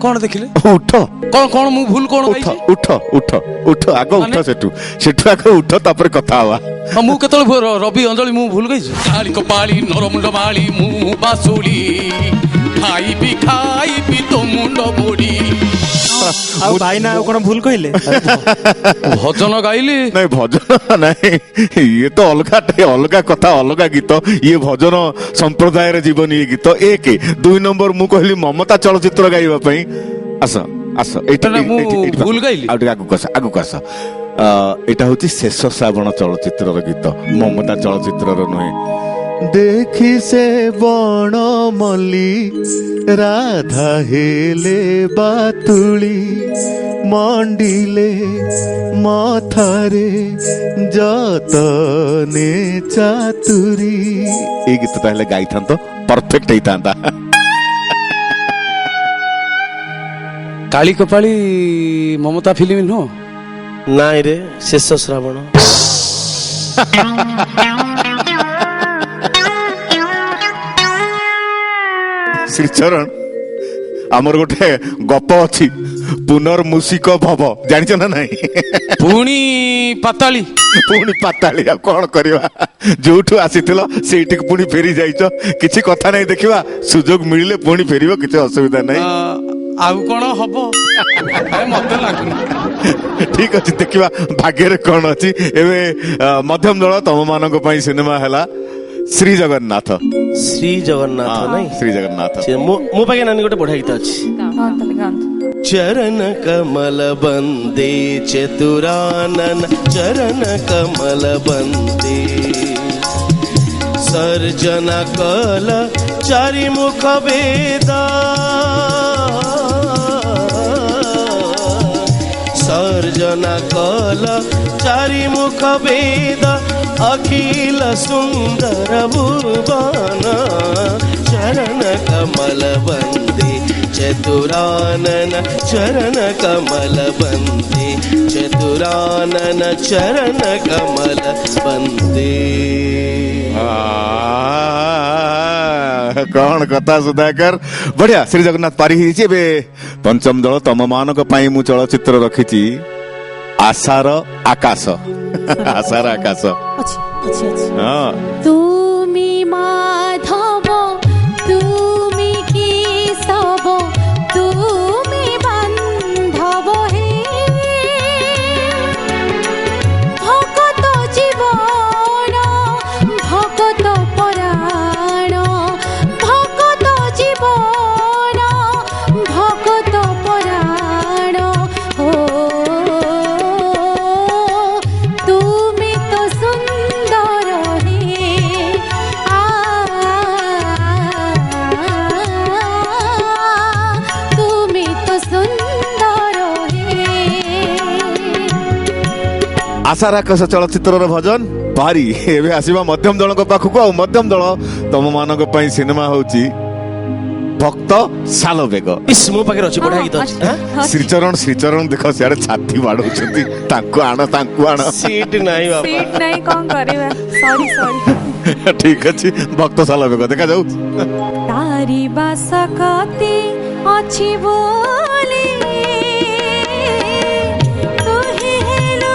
কଣ ଦେଖିଲେ উঠ କଣ କଣ ମୁଁ ଭୁଲ କଣ উঠ ଗାଇଛି? উঠ উঠ উঠ আগ উঠ মানে? সেটু সেটু আগ উঠ তারপরে কথা হওয়া। ହଁ ମୁଁ କେତେବେଳେ ରବି ଅଞ୍ଜଳି ମୁଁ ଭୁଲ ଗାଇଛି? କାଳି କପାଳି ନରମୁଣ୍ଡ ମାଳି ମୁଁ ବାସୁଳି ଖାଇବି ତ ମୁଣ୍ଡ ମୋଡି। ଆଉ ଭାଇନା ଆଉ କଣ ଭୁଲ କହିଲେ? ଭଜନ ଗାଇଲି ନାଇଁ ଭଜନ ନାଇଁ ଇଏ ତ ଅଲଗା କଥା ଅଲଗା ଗୀତ। ଇଏ ଭଜନ ସମ୍ପ୍ରଦାୟରେ ଜୀବନ ଇଏ ଗୀତ। ଏକ ଦୁଇ ନମ୍ବର ମୁଁ କହିଲି ମମତା ଚଳଚ୍ଚିତ୍ର ଗାଇବା ପାଇଁ। ଆସ ଆସ ଏଇଟା ନା, ମୁଁ ଭୁଲ ଗାଇଲି? ଆଉ ଟିକେ ଆଗକୁ ଆସ। ଏଇଟା ହଉଛି ଶେଷ ଶ୍ରାବଣ ଚଳଚ୍ଚିତ୍ରର ଗୀତ, ମମତା ଚଳଚ୍ଚିତ୍ରର ନୁହେଁ। দেখি সে বণ মল্লি রাধা হেলে বাতুলি মন্ডিলে মথারে যতনে চাতুরি। এই গীত তাহলে গাইথান্ত পরফেক্ট হইতান্তা। କାଳି କପାଳି ମମତା ଫିଲ୍ମ ନୁହଁ? ନାଇଁ ରେ ଶେଷ ଶ୍ରାବଣ। ଶ୍ରୀଚରଣ ଆମର ଗୋଟେ ଗପ ଅଛି ପୁନର୍ମୂଷିକ ଭବ, ଜାଣିଛ ନା ନାଇଁ? ପୁଣି ପାତାଳି ପୁଣି ପାତାଳି। ଆଉ କଣ କରିବା, ଯୋଉଠୁ ଆସିଥିଲ ସେଇଠିକୁ ପୁଣି ଫେରି ଯାଇଛ। କିଛି କଥା ନାହିଁ, ଦେଖିବା ସୁଯୋଗ ମିଳିଲେ ପୁଣି ଫେରିବ, କିଛି ଅସୁବିଧା ନାହିଁ। ଆଉ କଣ ହବ ମତେ ଲାଗୁନି। ଠିକ ଅଛି, ଦେଖିବା ଭାଗ୍ୟରେ କଣ ଅଛି। ଏବେ ମଧ୍ୟମ ଦଳ ତମମାନଙ୍କ ପାଇଁ ସିନେମା ହେଲା ଶ୍ରୀ ଜଗନ୍ନାଥ। ଶ୍ରୀ ଜଗନ୍ନାଥ ନାଇଁ, ଶ୍ରୀ ଜଗନ୍ନାଥ। ମୋ ପାଖେ ନାନୀ ଗୋଟେ ବଢିଆ ଗୀତ ଅଛି। ଚରଣ କମଲ ବନ୍ଦେ ଚତୁରାନନ ଚରଣ କମଲ ବନ୍ଦେ सर्जना कल चारि मुख वेद सर्जना कल चारि मुख वेद अखिल सुंदर भुवन चरण कमल वंदे चतुरानन चरण कमल वंदे चतुरानन चरण कमल वंदे। कौन कथा सुधाकर बढ़िया श्री जगन्नाथ पारी हिची बे पंचम दल तम मानक पई मु चलचित्र रखिची आशार आकाश आशार आकाश हां तुमी माधव तुमी केशव तुमी बांधव हे भगत जीवन भगत पराण भगत जीवन भगत पराण ଆଶା ରାକ୍ଷସ ଚଳଚ୍ଚିତ୍ରର ଭଜନ ପାରି ଏବେ ଆସିବା ମଧ୍ୟମ ଦଳଙ୍କ ପାଖକୁ। ଆଉ ମଧ୍ୟମ ଦଳ ତମ ମାନଙ୍କ ପାଇଁ ସିନେମା ହଉଛି ଭକ୍ତ ସାଲବେଗ। ଇସ୍ ମୋ ପାଖରେ ଅଛି ବଢିଆ ଗୀତ ଅଛି। ଶ୍ରୀଚରଣ ଦେଖ ସିଆଡେ ଛାତି ବାଡଉଛନ୍ତି। ତାଙ୍କୁ ଆଣ ସିଟ୍ ନାହିଁ ବାବା। ସିଟ୍ ନାହିଁ କଣ କରିବା ସରି ଠିକ ଅଛି ଭକ୍ତ ସାଲବେଗ ଦେଖାଯାଉ। ତାରି ବାସ କତି ଅଛି ବୋଲି ତୁ ହିଁ ହେଲୁ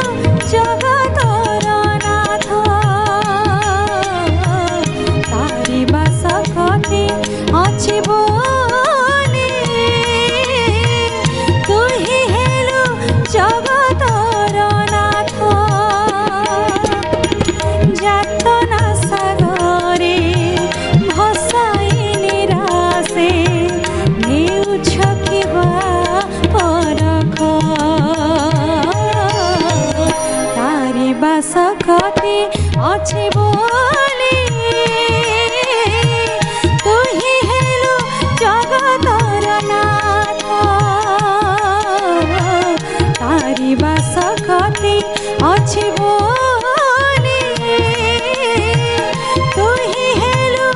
ଜଗତର ନାଥ। ତାରି ବାସ କତି ଅଛି ବୋଲି ତୁ ହିଁ ହେଲୁ ଜଗତର ନାଥ। ଯାତନା ସାଗରେ ଭସାଇ ନିରାଶେ ନେଉଛ କିବା ପରଖ। ତାରି ବାସ କତି ଅଛି ବୋଲି ତୁ ହିଁ ହେଲୁ ଜଗତର ନାଥ। ତାରି ବାସ କତି ଅଛି ବୋଲି ତୁ ହିଁ ହେଲୁ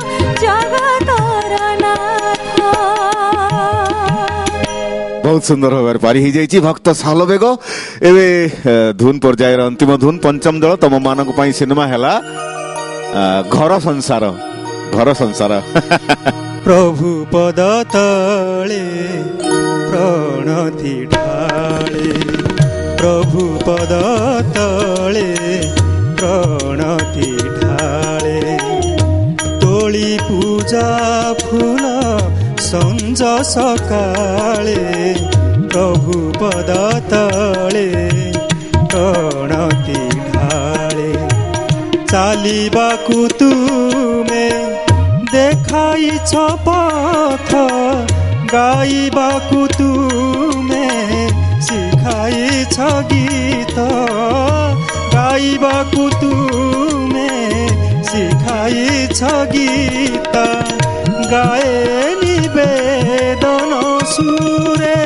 ଜଗତର ନାଥ। ବହୁତ ସୁନ୍ଦର ଭାବରେ ପାରି ହେଇଯାଇଛି ଭକ୍ତ ସାଲବେଗ। ଏବେ ଧୁନ ପର୍ଯ୍ୟାୟର ଅନ୍ତିମ ଧୁନ ପଞ୍ଚମ ଦଳ ତମ ମାନଙ୍କ ପାଇଁ ସିନେମା ହେଲା ଘର ସଂସାର। ପ୍ରଭୁ ପଦ ତଳେ ପ୍ରଣତି ଢାଳେ, ପ୍ରଭୁ ପଦ ତଳେ ପ୍ରଣତି ଢାଳେ। ତୋଳି ପୂଜା ଫୁଲ ସଞ୍ଜ ସକାଳେ, ପ୍ରଭୁ ପଦ ତଳେ ପ୍ରଣତି ଢାଳେ। ଚାଲିବାକୁ ତୁମେ দেখাইছ পথ, গাইবাকু তুমে শিখাইছ গীত, গাইবাকু তুমে শিখাইছ গীত। গায়ে নিবেদন সুরে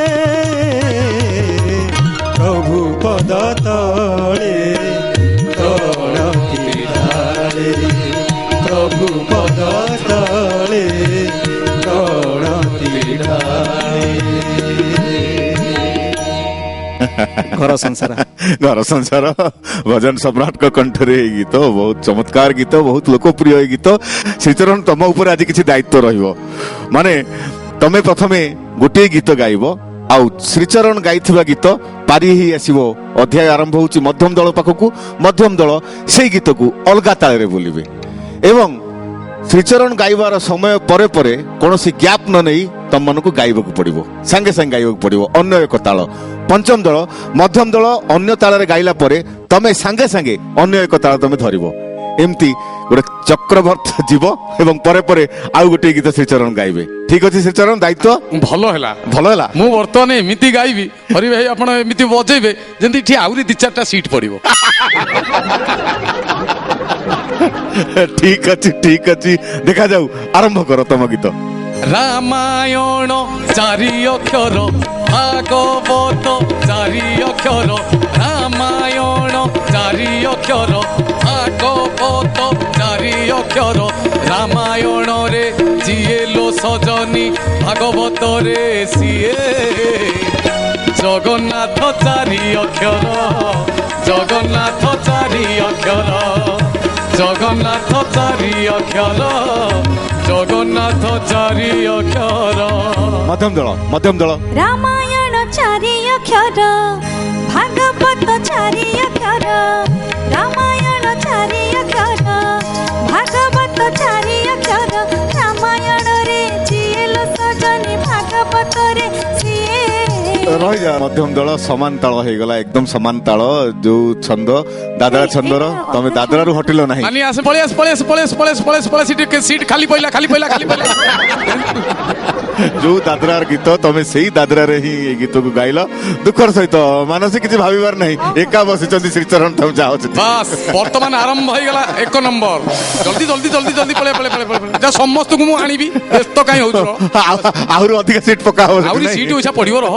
প্রভু পদ তলে প্রণতি ঢালে, প্রভু পদ তলে প্রণতি ঢালে। ঘর সংসার ଭଜନ ସମ୍ରାଟଙ୍କ କଣ୍ଠରେ ଏଇ ଗୀତ ବହୁତ ଚମତ୍କାର ଗୀତ, ବହୁତ ଲୋକପ୍ରିୟ ଏଇ ଗୀତ। ଶ୍ରୀଚରଣ ତମ ଉପରେ ଆଜି କିଛି ଦାୟିତ୍ୱ ରହିବ। ମାନେ ତମେ ପ୍ରଥମେ ଗୋଟିଏ ଗୀତ ଗାଇବ, ଆଉ ଶ୍ରୀଚରଣ ଗାଇଥିବା ଗୀତ ପାରି ହେଇ ଆସିବ। ଅଧ୍ୟାୟ ଆରମ୍ଭ ହେଉଛି ମଧ୍ୟମ ଦଳ ପାଖକୁ। ମଧ୍ୟମ ଦଳ ସେଇ ଗୀତକୁ ଅଲଗା ତାଳରେ ବୋଲିବେ ଏବଂ ଶ୍ରୀଚରଣ ଗାଇବାର ସମୟ ପରେ ପରେ କୌଣସି ଗ୍ୟାପ୍ ନ ନେଇ ତମମାନଙ୍କୁ ଗାଇବାକୁ ପଡିବ, ସାଙ୍ଗେ ସାଙ୍ଗେ ଗାଇବାକୁ ପଡିବ ଅନ୍ୟ ଏକ ତାଳ। ପଞ୍ଚମ ଦଳ ମଧ୍ୟମ ଦଳ ଅନ୍ୟ ତାଳରେ ଗାଇଲା ପରେ ତମେ ସାଙ୍ଗେ ସାଙ୍ଗେ ଅନ୍ୟ ଏକ ତାଳ ତମେ ଧରିବ। ଏମିତି ଗୋଟେ ଚକ୍ରବର୍ତ୍ତ ଯିବ ଏବଂ ପରେ ପରେ ଆଉ ଗୋଟିଏ ଗୀତ ଶ୍ରୀଚରଣ ଗାଇବେ। ଠିକ ଅଛି ଶ୍ରୀଚରଣ, ଦାୟିତ୍ୱ ଭଲ ହେଲା। ଭଲ ହେଲା। ମୁଁ ବର୍ତ୍ତମାନ ଏମିତି ଗାଇବି, ହରି ଭାଇ ଆପଣ ଏମିତି ବଜେଇବେ ଯେମିତି ଏଠି ଆହୁରି 2-4ଟା ସିଟ୍ ପଡିବ। ଠିକ ଅଛି ଦେଖାଯାଉ, ଆରମ୍ଭ କର ତମ ଗୀତ। ରାମାୟଣ 4 ଅକ୍ଷର, ଭାଗବତ 4 ଅକ୍ଷର, ରାମାୟଣ 4 ଅକ୍ଷର, ଭାଗବତ 4 ଅକ୍ଷର। ରାମାୟଣରେ ଯିଏ ଲୋ ସଜନୀ, ଭାଗବତରେ ସିଏ ଜଗନ୍ନାଥ 4 ଅକ୍ଷର, ଜଗନ୍ନାଥ 4 ଅକ୍ଷର, ଜଗନ୍ନାଥ 4 ଅକ୍ଷର, ଜଗନ୍ନାଥ 4 ଅକ୍ଷର। ମଧ୍ୟମ ଦଳ ରାମାୟଣ 4 ଅକ୍ଷର, ଭାଗବତ 4 ଅକ୍ଷର, ରାମାୟଣ 4 ଅକ୍ଷର, ଭାଗବତ 4 ଅକ୍ଷର। ରାମାୟଣରେ ଯିଏ ଲୋ ସଜନୀ, ଭାଗବତରେ ସିଏ। ରହିଯା। ମଧ୍ୟମ ଦଳ ସମାନ ତାଳ ହେଇଗଲା, ଏକଦମ ସମାନ ତାଳ। ଯୋଉ ଛନ୍ଦ ଦାଦରା ଛନ୍ଦର, ତମେ ଦାଦରାରୁ ହଟିଲ ନାହିଁ। ମାନି ଆସ, ପଳେଇ ସିଟ୍ ଖାଲି ପଇଲା। ଯୋଉ ଦାଦରାର ଗୀତ ତମେ ସେଇ ଦାଦରାରେ ହିଁ ଏଇ ଗୀତକୁ ଗାଇଲ। ଦୁଃଖର ସହିତ ମାନସୀ କିଛି ଭାବିବାର ନାହିଁ, ଏକା ବସିଛନ୍ତି ଶ୍ରୀଚରଣ, ତମେ ଯାଅ। ବାସ୍ ବର୍ତ୍ତମାନ ଆରମ୍ଭ ହେଇଗଲା 1 ନମ୍ବର। ଜଲ୍ଦି ପଳେଇ ଯା, ସମସ୍ତଙ୍କୁ ମୁଁ ଆଣିବି, ବ୍ୟସ୍ତ କାହିଁ ହଉଛ? ଆହୁରି ଅଧିକ ସିଟ୍ ପକା ହବ, ଆହୁରି ସିଟ୍ ପଇସା ପଡିବ ରହ।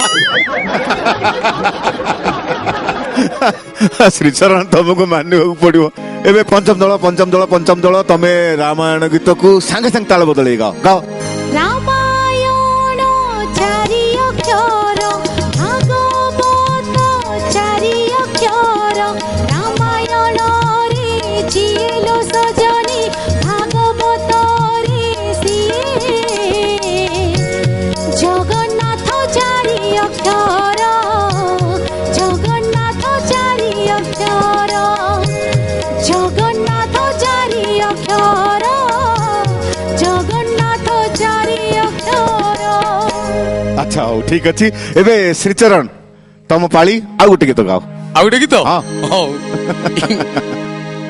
ଶ୍ରୀଚରଣ ତମକୁ ମାନିବାକୁ ପଡିବ। ଏବେ ପଞ୍ଚମ ଦଳ ତମେ ରାମାୟଣ ଗୀତକୁ ସାଙ୍ଗେ ସାଙ୍ଗେ ତାଳ ବଦଳେଇ ଗାଅ ଗାଅ। ରାମାୟଣ ଚାରି ଅକ୍ଷର ଭାଗବତ ଚାରି ଅକ୍ଷର ରାମାୟଣରେ ଯିଏ ଲୋ ସଜନୀ ଭାଗବତରେ ସିଏ ଜଗନ୍ନାଥ ଚାରି ଅକ୍ଷର ଜଗନ୍ନାଥ ଚାରି ଅକ୍ଷର ଜଗନ୍ନାଥ ଚାରି ଅକ୍ଷର ଜଗନ୍ନାଥ ଚାରି ଅକ୍ଷର। ଆଚ୍ଛା ହଉ ଠିକ ଅଛି। ଏବେ ଶ୍ରୀଚରଣ ତମ ପାଳି ଆଉ ଗୋଟେ ଗୀତ ଗାଅ। ଆଉ ଗୋଟେ ଗୀତ ହଁ। ହଉ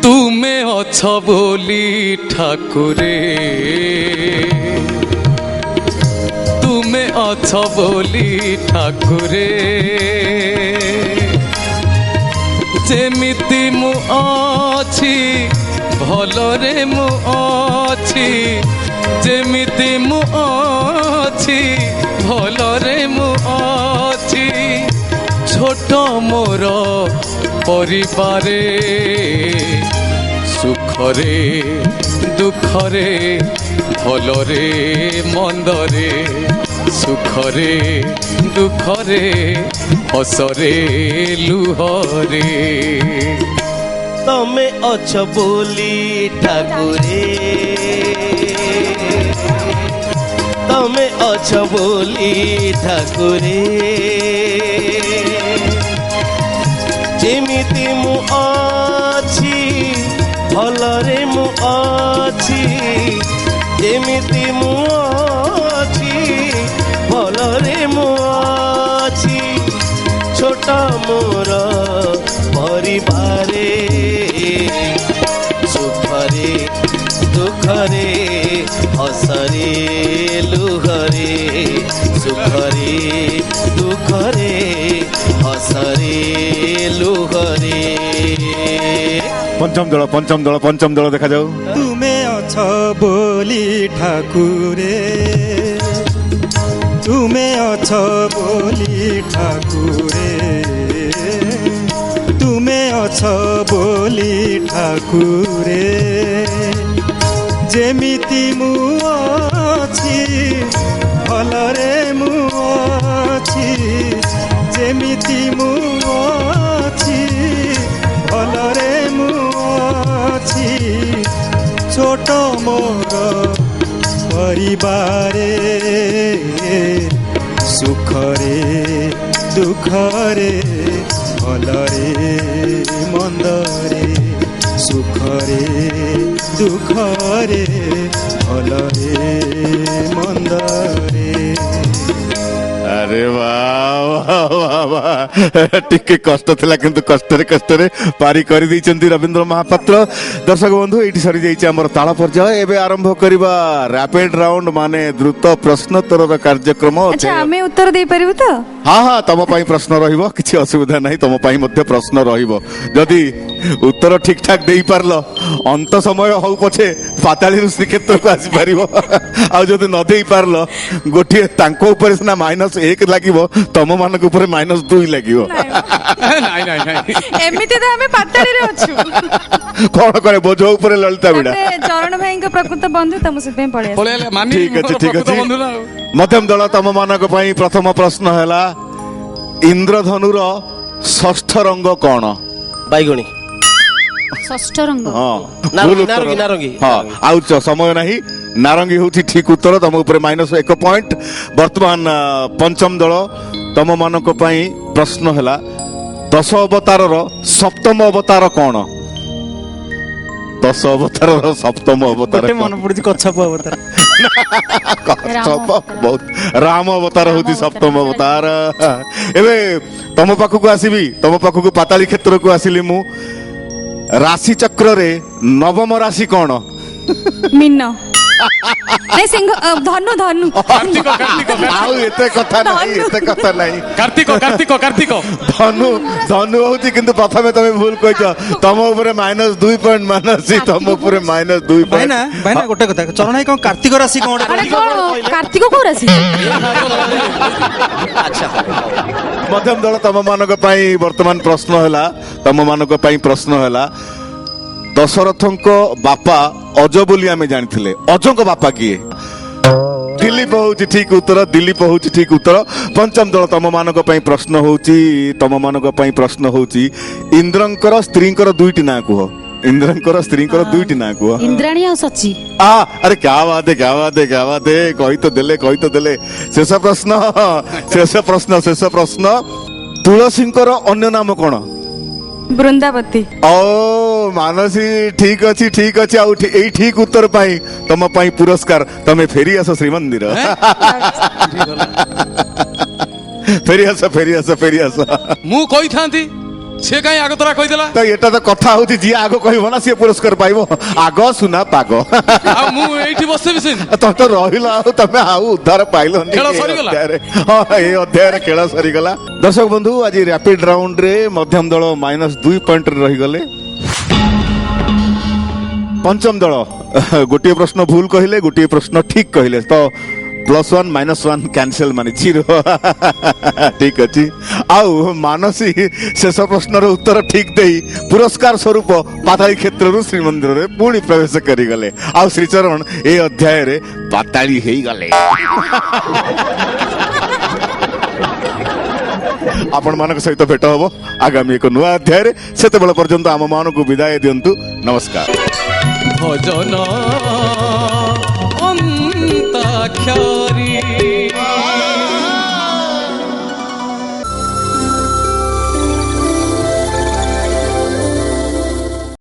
ତୁମେ ଅଛ ବୋଲି ଠାକୁରେ ତୁମେ ଅଛ ବୋଲି ଠାକୁରେ ଯେମିତି ମୁଁ ଅଛି ଭଲରେ ମୁଁ ଅଛି ଯେମିତି ମୁଁ ଅଛି ଭଲରେ ମୁଁ ଅଛି ଛୋଟ ମୋର ପରିବାରେ ସୁଖରେ ଦୁଃଖରେ ଭଲରେ ମନ୍ଦରେ ସୁଖରେ ଦୁଃଖରେ ହସରେ ଲୁହରେ ତମେ ଅଛ ବୋଲି ଠାକୁରେ ତମେ ଅଛ ବୋଲି ଠାକୁରେ ଯେମିତି ମୁଁ ଅଛି ଭଲରେ ମୁଁ ଅଛି ଯେମିତି ମୁଁ ଅଛି ଭଲରେ ମୁଁ ଅଛି ଛୋଟ ମୋର ପରିବାରେ ସୁଖରେ ଦୁଃଖରେ ହସରେ ଲୁହରେ ସୁଖରେ ଦୁଃଖରେ ହସରେ ଲୁହରେ। ପଞ୍ଚମ ଦଳ ଦେଖାଯାଉ। ତୁମେ ଅଛ ବୋଲି ଠାକୁରେ ତୁମେ ଅଛ ବୋଲି ଠାକୁରେ ତୁମେ ଅଛ ବୋଲି ଠାକୁରେ ଯେମିତି ମୁଁ ଅଛି ଭଲରେ ମୁଁ ଅଛି ଯେମିତି ମୁଁ ଅଛି ଭଲରେ ମୁଁ ଅଛି ଛୋଟ ମୋର ପରିବାରେ ସୁଖରେ ଦୁଃଖରେ ଭଲରେ ମନ୍ଦରେ ସୁଖରେ ଦୁଃଖରେ ଭଲରେ ମନ୍ଦରେ। ଆରେ ଟିକେ କଷ୍ଟ ଥିଲା କିନ୍ତୁ କଷ୍ଟରେ ପାରି କରିଦେଇଛନ୍ତି ରବୀନ୍ଦ୍ର ମହାପାତ୍ର। ଦର୍ଶକ ବନ୍ଧୁ ଏଇଠି ସରିଯାଇଛି ଆମର ତାଳ ପର୍ଯ୍ୟାୟ। ଏବେ ଆରମ୍ଭ କରିବା ରାପିଡ ରାଉଣ୍ଡ ମାନେ ଦ୍ରୁତ ପ୍ରଶ୍ନୋତ୍ତରର କାର୍ଯ୍ୟକ୍ରମ। ଆଚ୍ଛା ଆମେ ଉତ୍ତର ଦେଇପାରିବୁ ତ? ହଁ ତମ ପାଇଁ ପ୍ରଶ୍ନ ରହିବ, କିଛି ଅସୁବିଧା ନାହିଁ। ତମ ପାଇଁ ମଧ୍ୟ ପ୍ରଶ୍ନ ରହିବ। ଯଦି ଉତ୍ତର ଠିକ ଠାକ ଦେଇପାରିଲ ଅନ୍ତ ସମୟ ହଉ ପଛେ ପାତାଳୀରୁ ଶ୍ରୀକ୍ଷେତ୍ରକୁ ଆସିପାରିବ। ଆଉ ଯଦି ନ ଦେଇ ପାରିଲ ଗୋଟିଏ ତାଙ୍କ ଉପରେ ସିନା -1 ଲାଗିବ, ତମ ମାନଙ୍କ ଉପରେ -2 ଲାଗିବ। ନାଇଁ ନାଇଁ ନାଇଁ ଏମିତି ତ ଆମେ ପାତାଳିରେ ଅଛୁ। କଣ କରେ ବୋଝ ଉପରେ ଲଳିତା ବିଡା। ତାପରେ ଚରଣ ଭାଇଙ୍କ ପ୍ରକୃତ ବନ୍ଧୁ ତମ ସେଥିପାଇଁ ପଳେଇ ଆସିଲି। ପଳେଇଲେ ମାନି ଠିକ ଅଛି ମୋର ଠିକ ପ୍ରକୃତ ଅଛି। ବନ୍ଧୁ ନା ଆଉ। ମଧ୍ୟମ ଦଳ ତମ ମାନଙ୍କ ପାଇଁ ପ୍ରଥମ ପ୍ରଶ୍ନ ହେଲା ଇନ୍ଦ୍ରଧନୁର ଷଷ୍ଠ ରଙ୍ଗ କଣ? ବାଇଗଣୀ ଷଷ୍ଠ ରଙ୍ଗ ହଁ ନାରଙ୍ଗୀ, ଭୁଲ ଉତ୍ତର। ନାରଙ୍ଗୀ, ନାରଙ୍ଗୀ। ହଁ ଆଉ ସମୟ ନାହିଁ। ନାରଙ୍ଗୀ ହଉଛି ଠିକ ଉତ୍ତର। ତମ ଉପରେ -1 ପଏଣ୍ଟ। ବର୍ତ୍ତମାନ ପଞ୍ଚମ ଦଳ ତମ ମାନଙ୍କ ପାଇଁ ପ୍ରଶ୍ନ ହେଲା 10 ଅବତାରର ସପ୍ତମ ଅବତାର କଣ? 10 ଅବତାରର ସପ୍ତମ ଅବତାର ଗୋଟେ କଣ? ମନେ ପଡୁଛି କଚ୍ଛପ ଅବତାର। କଚ୍ଛପ ବହୁତ ରାମ ଅବତାର ହଉଛି ରାମ ସପ୍ତମ ଅବତାର। ଅବତାର। ଏବେ ତମ ପାଖକୁ ଆସିବି, ତମ ପାଖକୁ ପାତାଳି କ୍ଷେତ୍ରକୁ ଆସିଲି ମୁଁ। ରାଶି ଚକ୍ରରେ ନବମ ରାଶି କଣ? ମିନ ନାଇଁ ସିଂହ ଧନୁ ଧନୁ କାର୍ତ୍ତିକ କାର୍ତ୍ତିକ ଆଉ ଏତେ କଥା ନାହିଁ, ଏତେ କଥା ନାହିଁ। କାର୍ତ୍ତିକ କାର୍ତ୍ତିକ କାର୍ତ୍ତିକ ଧନୁ ଧନୁ ହଉଛି, କିନ୍ତୁ ପ୍ରଥମେ ତମେ ଭୁଲ କହିଛ। ତମ ଉପରେ -2 ପଏଣ୍ଟ ମାନସି, ତମ ଉପରେ -2 ଭାଇନା ପଏଣ୍ଟ। ଭାଇନା ଗୋଟେ କଥା ଚରଣ ଭାଇ କଣ କାର୍ତ୍ତିକ ରାଶି କଣ ଗୋଟେ ମାନେ କଣ କାର୍ତ୍ତିକ କୋଉ ରାଶି? ଆଚ୍ଛା ମଧ୍ୟମ ଦଳ ତମ ମାନଙ୍କ ପାଇଁ ବର୍ତ୍ତମାନ ପ୍ରଶ୍ନ ହେଲା, ତମ ମାନଙ୍କ ପାଇଁ ପ୍ରଶ୍ନ ହେଲା, ଦଶରଥଙ୍କ ବାପା ଅଜ ବୋଲି ଆମେ ଜାଣିଥିଲେ, ଅଜଙ୍କ ବାପା କିଏ? ଦିଲ୍ଲୀପ ହଉଛି ଠିକ ଉତ୍ତର, ଦିଲ୍ଲୀପ ହଉଛି ଠିକ ଉତ୍ତର। ପଞ୍ଚମ ଦଳ ତମ ମାନଙ୍କ ପାଇଁ ପ୍ରଶ୍ନ ହଉଛି, ତମ ମାନଙ୍କ ପାଇଁ ପ୍ରଶ୍ନ ହଉଛି, ଇନ୍ଦ୍ରଙ୍କର ସ୍ତ୍ରୀଙ୍କର 2ଟି ନାଁ କୁହ। ଇନ୍ଦ୍ରଙ୍କର ସ୍ତ୍ରୀଙ୍କର 2ଟି ନାଁ କୁହ। ଇନ୍ଦ୍ରାଣୀ ଆଉ ସଚି। ଆରେ କ୍ୟା ବାତ ହେ, କ୍ୟା ବାତ ହେ, କ୍ୟା ବାତ ହେ, କହି ତ ଦେଲେ, କହି ତ ଦେଲେ। ଶେଷ ପ୍ରଶ୍ନ, ଶେଷ ପ୍ରଶ୍ନ, ଶେଷ ପ୍ରଶ୍ନ, ତୁଳସୀଙ୍କର ଅନ୍ୟ ନାମ କଣ? ବୃନ୍ଦାବତୀ। ଓ ମାନସୀ ଠିକ ଅଛି, ଠିକ ଅଛି। ଆଉ ଏଇ ଠିକ ଉତ୍ତର ପାଇଁ ତମ ପାଇଁ ପୁରସ୍କାର, ତମେ ଫେରି ଆସ ଶ୍ରୀମନ୍ଦିର। ଫେରି ଆସ, ଫେରି ଆସ, ଫେରି ଆସ। ମୁଁ କହିଥାନ୍ତି, ସେ କାହିଁ ଆଗତରା କହିଦେଲା? ତ ଏଟା ତ କଥା ହଉଛି, ଯିଏ ଆଗ କହିବ ନା ସିଏ ପୁରସ୍କାର ପାଇବ। ଆଗ ସୁନା ପାଗ। ଆଉ ମୁଁ ଏଇଠି ବସିବି ସେମିତି। ତମେ ତ ରହିଲ, ଆଉ ତମେ ଆଉ ଉଦ୍ଧାର ପାଇଲନି। ଖେଳ ଏ ସରିଗଲା? ଅଧ୍ୟାୟରେ। ହଁ, ଏଇ ଅଧ୍ୟାୟରେ ଖେଳ ସରିଗଲା। ଦର୍ଶକ ବନ୍ଧୁ, ଆଜି ରାପିଡ ରାଉଣ୍ଡ ରେ ମଧ୍ୟମ ଦଳ -2 ପଏଣ୍ଟରେ ରହିଗଲେ। ପଞ୍ଚମ ଦଳ ଗୋଟିଏ ପ୍ରଶ୍ନ ଭୁଲ କହିଲେ, ଗୋଟିଏ ପ୍ରଶ୍ନ ଠିକ କହିଲେ, ତ +1 -1 କ୍ୟାନସେଲ, ମାନେ 0। ଠିକ ଅଛି। ଆଉ ମାନସୀ ଶେଷ ପ୍ରଶ୍ନର ଉତ୍ତର ଠିକ ଦେଇ ପୁରସ୍କାର ସ୍ୱରୂପ ପାତାଳି କ୍ଷେତ୍ରରୁ ଶ୍ରୀମନ୍ଦିରରେ ପୁଣି ପ୍ରବେଶ କରିଗଲେ। ଆଉ ଶ୍ରୀଚରଣ ଏ ଅଧ୍ୟାୟରେ ପାତାଳି ହେଇଗଲେ। ଆପଣ ମାନଙ୍କ ସହିତ ଭେଟ ହବ ଆଗାମୀ ଏକ ନୂଆ ଅଧ୍ୟାୟରେ। ସେତେବେଳେ ପର୍ଯ୍ୟନ୍ତ ଆମ ମାନଙ୍କୁ ବିଦାୟ ଦିଅନ୍ତୁ। ନମସ୍କାର। ଭଜନ ଅନ୍ତାକ୍ଷରୀ